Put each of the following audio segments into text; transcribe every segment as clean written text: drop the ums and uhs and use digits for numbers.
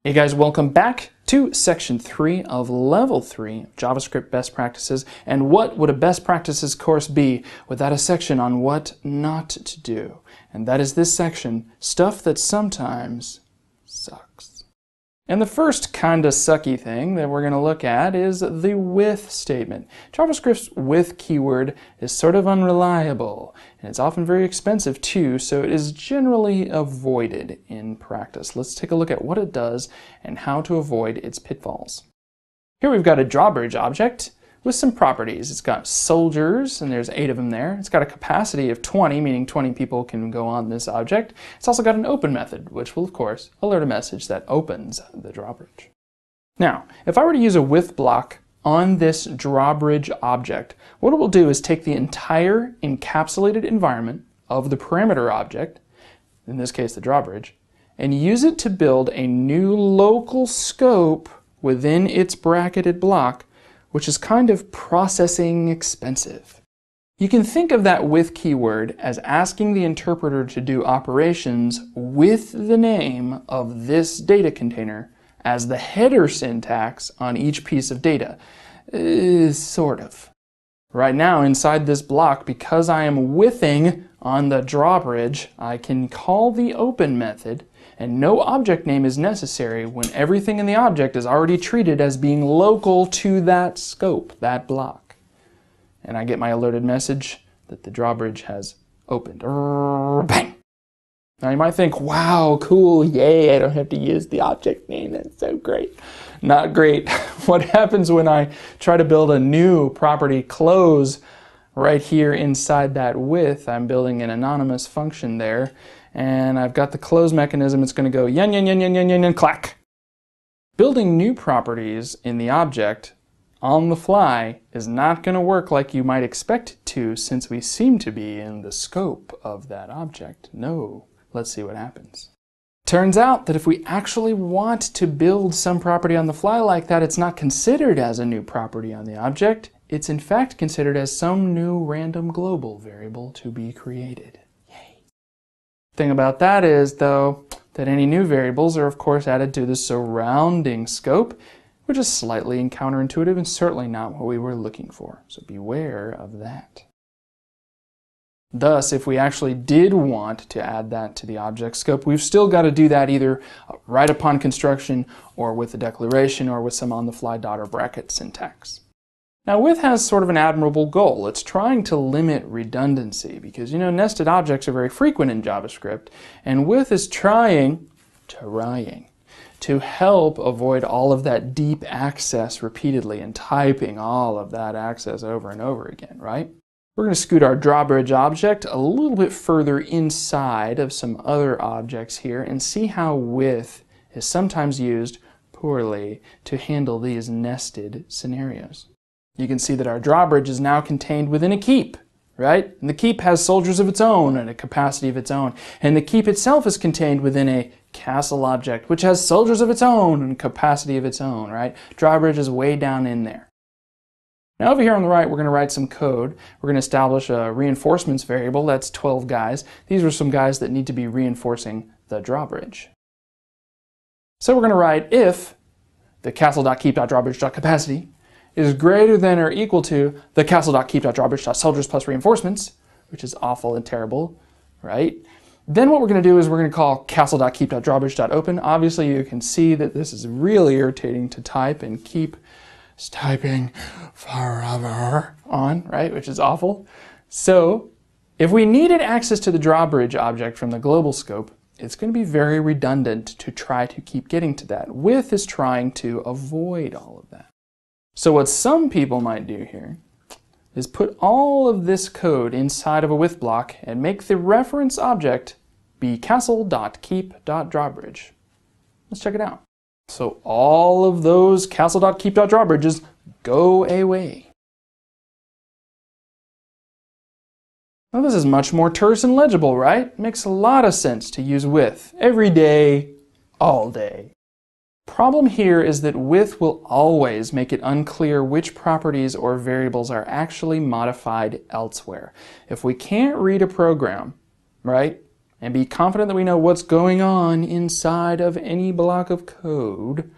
Hey guys, welcome back to section 3 of level 3 of JavaScript best practices. And what would a best practices course be without a section on what not to do? And that is this section, stuff that sometimes sucks. And the first kinda sucky thing that we're going to look at is the with statement. JavaScript's with keyword is sort of unreliable, and it's often very expensive too, so it is generally avoided in practice. Let's take a look at what it does and how to avoid its pitfalls. Here we've got a drawbridge object with some properties. It's got soldiers, and there's 8 of them there. It's got a capacity of 20, meaning 20 people can go on this object. It's also got an open method, which will, of course, alert a message that opens the drawbridge. Now, if I were to use a with block on this drawbridge object, what it will do is take the entire encapsulated environment of the parameter object, in this case the drawbridge, and use it to build a new local scope within its bracketed block, which is kind of processing expensive. You can think of that with keyword as asking the interpreter to do operations with the name of this data container as the header syntax on each piece of data. Sort of. Right now inside this block, because I am withing on the drawbridge, I can call the open method, and no object name is necessary when everything in the object is already treated as being local to that scope, that block. And I get my alerted message that the drawbridge has opened. Bang! Now you might think, wow, cool, yay, I don't have to use the object name, that's so great. Not great. What happens when I try to build a new property close right here inside that with? I'm building an anonymous function there, and I've got the close mechanism. It's going to go yen, yen, yen, yen, yen, yen, yen, clack. Building new properties in the object on the fly is not going to work like you might expect it to, since we seem to be in the scope of that object. No. Let's see what happens. Turns out that if we actually want to build some property on the fly like that, it's not considered as a new property on the object. It's in fact considered as some new random global variable to be created. Yay. Thing about that is, though, that any new variables are of course added to the surrounding scope, which is slightly counterintuitive and certainly not what we were looking for. So beware of that. Thus, if we actually did want to add that to the object scope, we've still got to do that either right upon construction or with a declaration or with some on-the-fly dot or bracket syntax. Now, with has sort of an admirable goal. It's trying to limit redundancy because, nested objects are very frequent in JavaScript, and with is trying to help avoid all of that deep access repeatedly and typing all of that access over and over again, right? We're going to scoot our drawbridge object a little bit further inside of some other objects here and see how with is sometimes used poorly to handle these nested scenarios. You can see that our drawbridge is now contained within a keep, right? And the keep has soldiers of its own and a capacity of its own. And the keep itself is contained within a castle object, which has soldiers of its own and capacity of its own, right? Drawbridge is way down in there. Now over here on the right, we're going to write some code. We're going to establish a reinforcements variable. That's 12 guys. These are some guys that need to be reinforcing the drawbridge. So we're going to write if the castle.keep.drawbridge.capacity is greater than or equal to the castle.keep.drawbridge.soldiers plus reinforcements, which is awful and terrible, right? Then what we're going to do is we're going to call castle.keep.drawbridge.open. Obviously you can see that this is really irritating to type, and keep typing forever on, right, which is awful. So if we needed access to the drawbridge object from the global scope, it's going to be very redundant to try to keep getting to that. With is trying to avoid all of that. So what some people might do here is put all of this code inside of a with block and make the reference object be castle.keep.drawbridge. Let's check it out. So all of those castle.keep.drawbridges go away. Now this is much more terse and legible, right? Makes a lot of sense to use with every day, all day. Problem here is that with will always make it unclear which properties or variables are actually modified elsewhere. If we can't read a program, right, and be confident that we know what's going on inside of any block of code,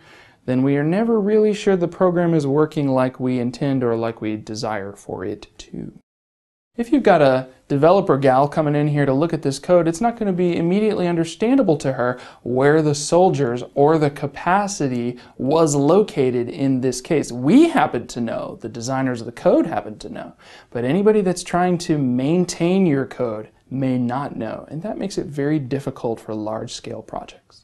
then we are never really sure the program is working like we intend or like we desire for it to. If you've got a developer gal coming in here to look at this code, it's not going to be immediately understandable to her where the soldiers or the capacity was located in this case. We happen to know, the designers of the code happen to know, but anybody that's trying to maintain your code may not know, and that makes it very difficult for large-scale projects.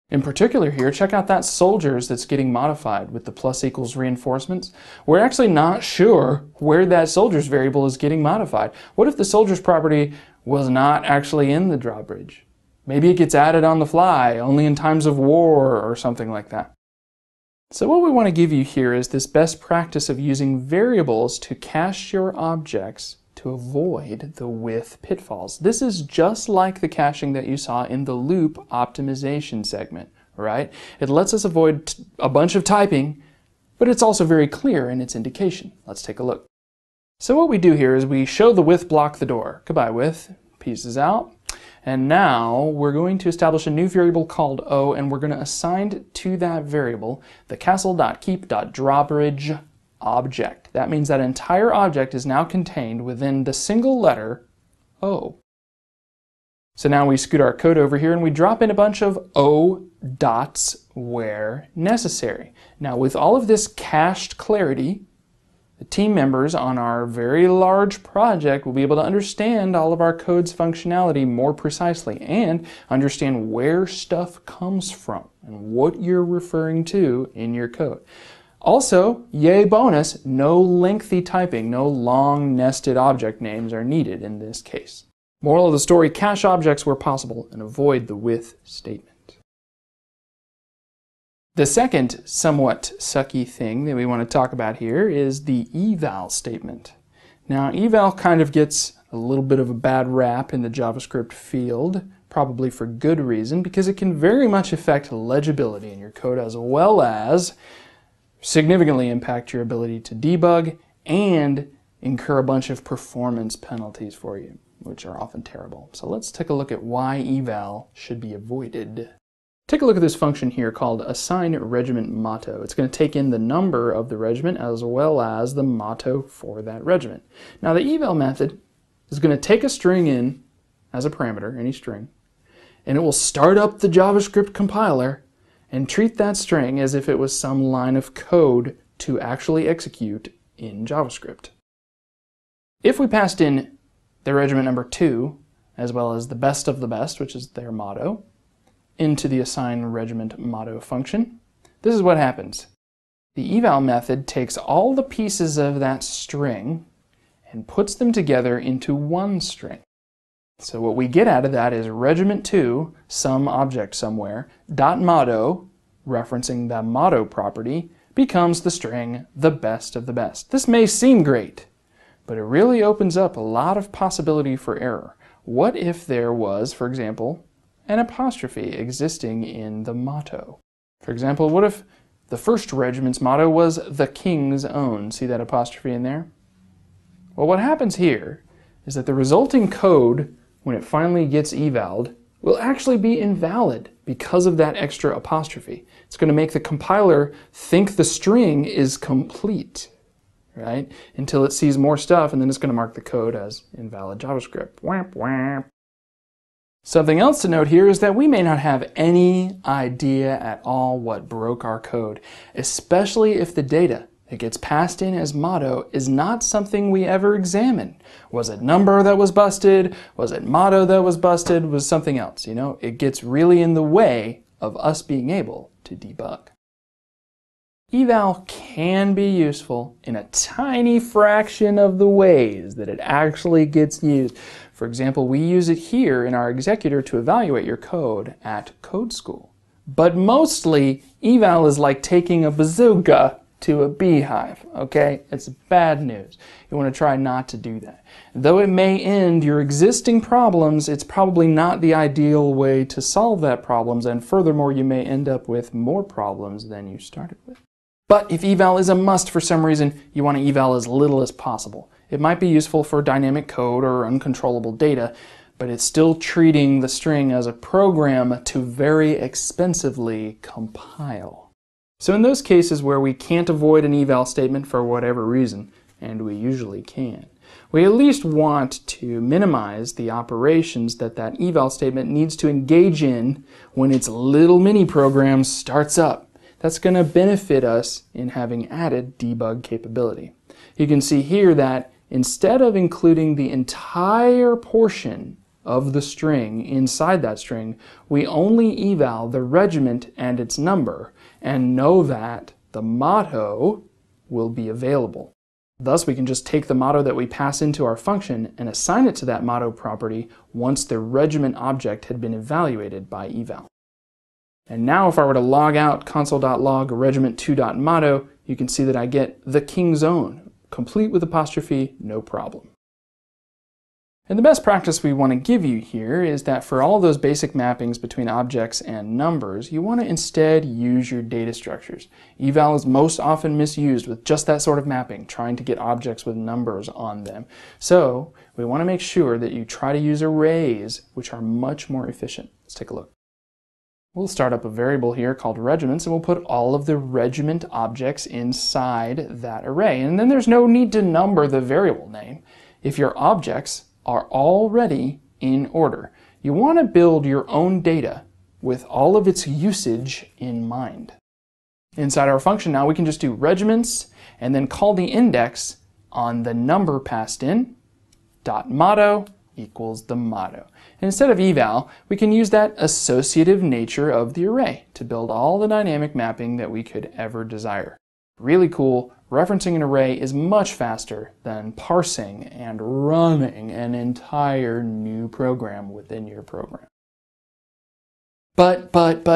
In particular here, check out that soldiers that's getting modified with the plus equals reinforcements. We're actually not sure where that soldiers variable is getting modified. What if the soldiers property was not actually in the drawbridge? Maybe it gets added on the fly, only in times of war or something like that. So what we want to give you here is this best practice of using variables to cache your objects to avoid the with pitfalls. This is just like the caching that you saw in the loop optimization segment, right? It lets us avoid a bunch of typing, but it's also very clear in its indication. Let's take a look. So what we do here is we show the with block the door. Goodbye with, pieces out. And now we're going to establish a new variable called O, and we're going to assign to that variable the castle.keep.drawbridge object. That means that entire object is now contained within the single letter O. So now we scoot our code over here and we drop in a bunch of O dots where necessary. Now with all of this cached clarity, the team members on our very large project will be able to understand all of our code's functionality more precisely and understand where stuff comes from and what you're referring to in your code. Also, yay bonus, no lengthy typing, no long nested object names are needed in this case. Moral of the story, cache objects where possible and avoid the with statement. The second somewhat sucky thing that we want to talk about here is the eval statement. Now, eval kind of gets a little bit of a bad rap in the JavaScript field, probably for good reason, because it can very much affect legibility in your code as well as significantly impact your ability to debug and incur a bunch of performance penalties for you, which are often terrible. So let's take a look at why eval should be avoided. Take a look at this function here called assign regiment motto. It's going to take in the number of the regiment as well as the motto for that regiment. Now the eval method is going to take a string in as a parameter, any string, and it will start up the JavaScript compiler and treat that string as if it was some line of code to actually execute in JavaScript. If we passed in the regiment number 2, as well as the best of the best, which is their motto, into the assign regiment motto function, this is what happens. The eval method takes all the pieces of that string and puts them together into one string. So what we get out of that is regiment 2, some object somewhere, dot motto, referencing the motto property, becomes the string the best of the best. This may seem great, but it really opens up a lot of possibility for error. What if there was, for example, an apostrophe existing in the motto? For example, what if the first regiment's motto was the King's Own? See that apostrophe in there? Well, what happens here is that the resulting code, when it finally gets evaled, will actually be invalid because of that extra apostrophe. It's going to make the compiler think the string is complete, right? Until it sees more stuff, and then it's going to mark the code as invalid JavaScript. Whamp, whamp. Something else to note here is that we may not have any idea at all what broke our code, especially if the data that gets passed in as motto is not something we ever examine. Was it number that was busted? Was it motto that was busted? Was something else? You know, it gets really in the way of us being able to debug. Eval can be useful in a tiny fraction of the ways that it actually gets used. For example, we use it here in our executor to evaluate your code at Code School. But mostly, eval is like taking a bazooka to a beehive, okay? It's bad news. You want to try not to do that. Though it may end your existing problems, it's probably not the ideal way to solve that problems, and furthermore, you may end up with more problems than you started with. But if eval is a must for some reason, you want to eval as little as possible. It might be useful for dynamic code or uncontrollable data, but it's still treating the string as a program to very expensively compile. So in those cases where we can't avoid an eval statement for whatever reason, and we usually can, we at least want to minimize the operations that that eval statement needs to engage in when its little mini program starts up. That's going to benefit us in having added debug capability. You can see here that instead of including the entire portion of the string inside that string, we only eval the regiment and its number and know that the motto will be available. Thus, we can just take the motto that we pass into our function and assign it to that motto property once the regiment object had been evaluated by eval. And now if I were to log out console.log regiment2.motto, you can see that I get the King's Own, complete with apostrophe, no problem. And the best practice we want to give you here is that for all those basic mappings between objects and numbers, you want to instead use your data structures. Eval is most often misused with just that sort of mapping, trying to get objects with numbers on them. So we want to make sure that you try to use arrays, which are much more efficient. Let's take a look. We'll start up a variable here called regiments, and we'll put all of the regiment objects inside that array. And then there's no need to number the variable name if your objects are already in order. You want to build your own data with all of its usage in mind. Inside our function now, we can just do regiments and then call the index on the number passed in, dot motto equals the motto. And instead of eval, we can use that associative nature of the array to build all the dynamic mapping that we could ever desire. Really cool. Referencing an array is much faster than parsing and running an entire new program within your program. But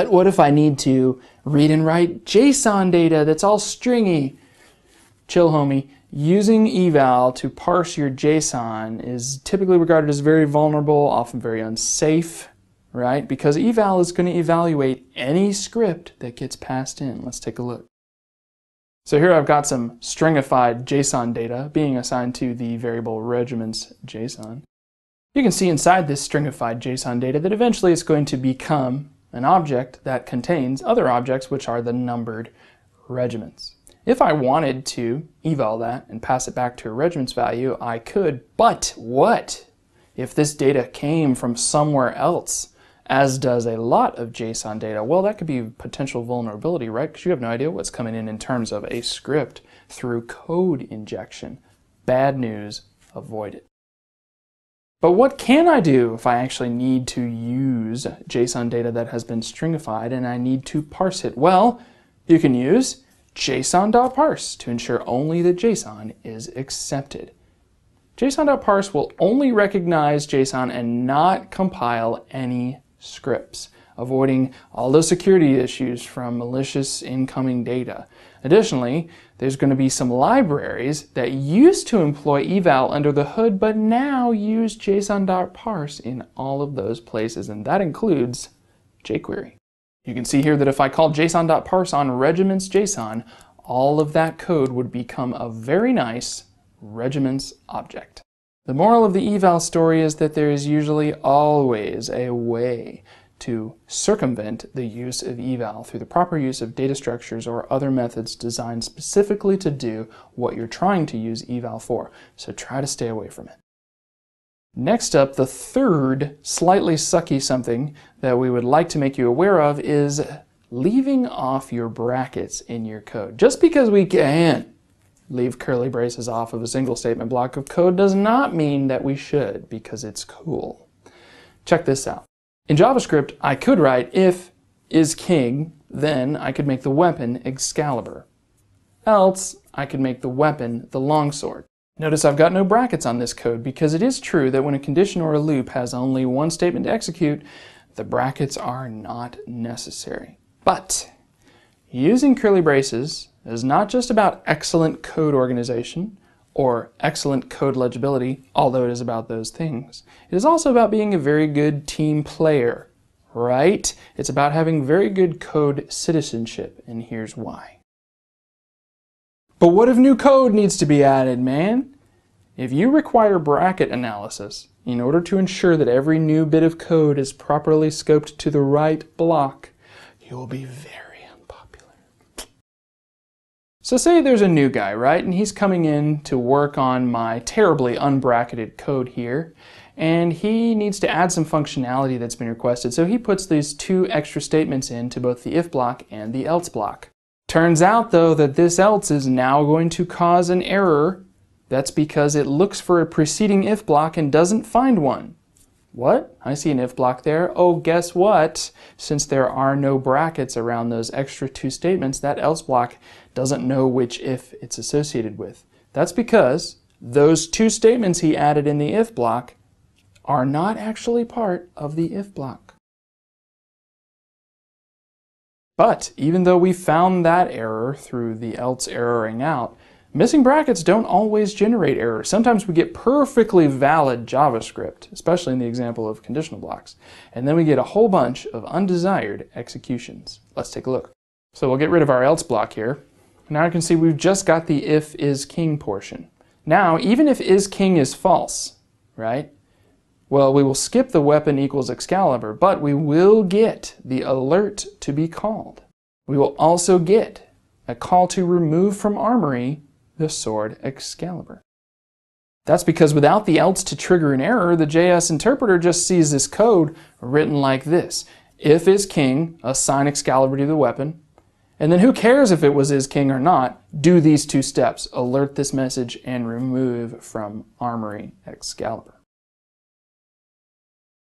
what if I need to read and write JSON data that's all stringy? Chill, homie. Using eval to parse your JSON is typically regarded as very vulnerable, often very unsafe, right? Because eval is going to evaluate any script that gets passed in. Let's take a look. So here I've got some stringified JSON data being assigned to the variable regiments JSON. You can see inside this stringified JSON data that eventually it's going to become an object that contains other objects, which are the numbered regiments. If I wanted to eval that and pass it back to a regiment's value, I could, but what if this data came from somewhere else, as does a lot of JSON data? Well, that could be potential vulnerability, right? Because you have no idea what's coming in terms of a script through code injection. Bad news, avoid it. But what can I do if I actually need to use JSON data that has been stringified and I need to parse it? Well, you can use JSON.parse to ensure only that JSON is accepted. JSON.parse will only recognize JSON and not compile any scripts, avoiding all those security issues from malicious incoming data. Additionally, there's going to be some libraries that used to employ eval under the hood but now use JSON.parse in all of those places, and that includes jQuery. You can see here that if I call JSON.parse on regiments JSON, all of that code would become a very nice regiments object. The moral of the eval story is that there is usually always a way to circumvent the use of eval through the proper use of data structures or other methods designed specifically to do what you're trying to use eval for. So try to stay away from it. Next up, the third slightly sucky something that we would like to make you aware of is leaving off your brackets in your code. Just because we can leave curly braces off of a single statement block of code does not mean that we should, because it's cool. Check this out. In JavaScript, I could write if is king, then I could make the weapon Excalibur. Else, I could make the weapon the longsword. Notice I've got no brackets on this code because it is true that when a condition or a loop has only one statement to execute, the brackets are not necessary. But using curly braces is not just about excellent code organization or excellent code legibility, although it is about those things. It is also about being a very good team player, right? It's about having very good code citizenship, and here's why. But what if new code needs to be added, man? If you require bracket analysis in order to ensure that every new bit of code is properly scoped to the right block, you will be very unpopular. So say there's a new guy, right? And he's coming in to work on my terribly unbracketed code here. And he needs to add some functionality that's been requested. So he puts these two extra statements into both the if block and the else block. Turns out though that this else is now going to cause an error. That's because it looks for a preceding if block and doesn't find one. What? I see an if block there. Oh, guess what? Since there are no brackets around those extra two statements, that else block doesn't know which if it's associated with. That's because those two statements he added in the if block are not actually part of the if block. But even though we found that error through the else erroring out, missing brackets don't always generate errors. Sometimes we get perfectly valid JavaScript, especially in the example of conditional blocks, and then we get a whole bunch of undesired executions. Let's take a look. So we'll get rid of our else block here. Now you can see we've just got the if is king portion. Now, even if is king is false, right? Well, we will skip the weapon equals Excalibur, but we will get the alert to be called. We will also get a call to remove from armory the sword Excalibur. That's because without the else to trigger an error, the JS interpreter just sees this code written like this. If is king, assign Excalibur to the weapon, and then who cares if it was is king or not, do these two steps, alert this message and remove from armory Excalibur.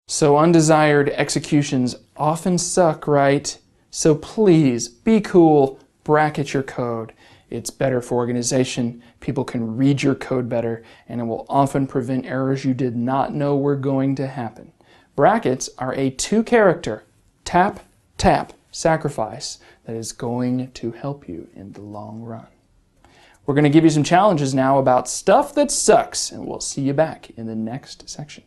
So undesired executions often suck, right? So please, be cool, bracket your code. It's better for organization, people can read your code better, and it will often prevent errors you did not know were going to happen. Brackets are a two-character tap, tap sacrifice that is going to help you in the long run. We're going to give you some challenges now about stuff that sucks, and we'll see you back in the next section.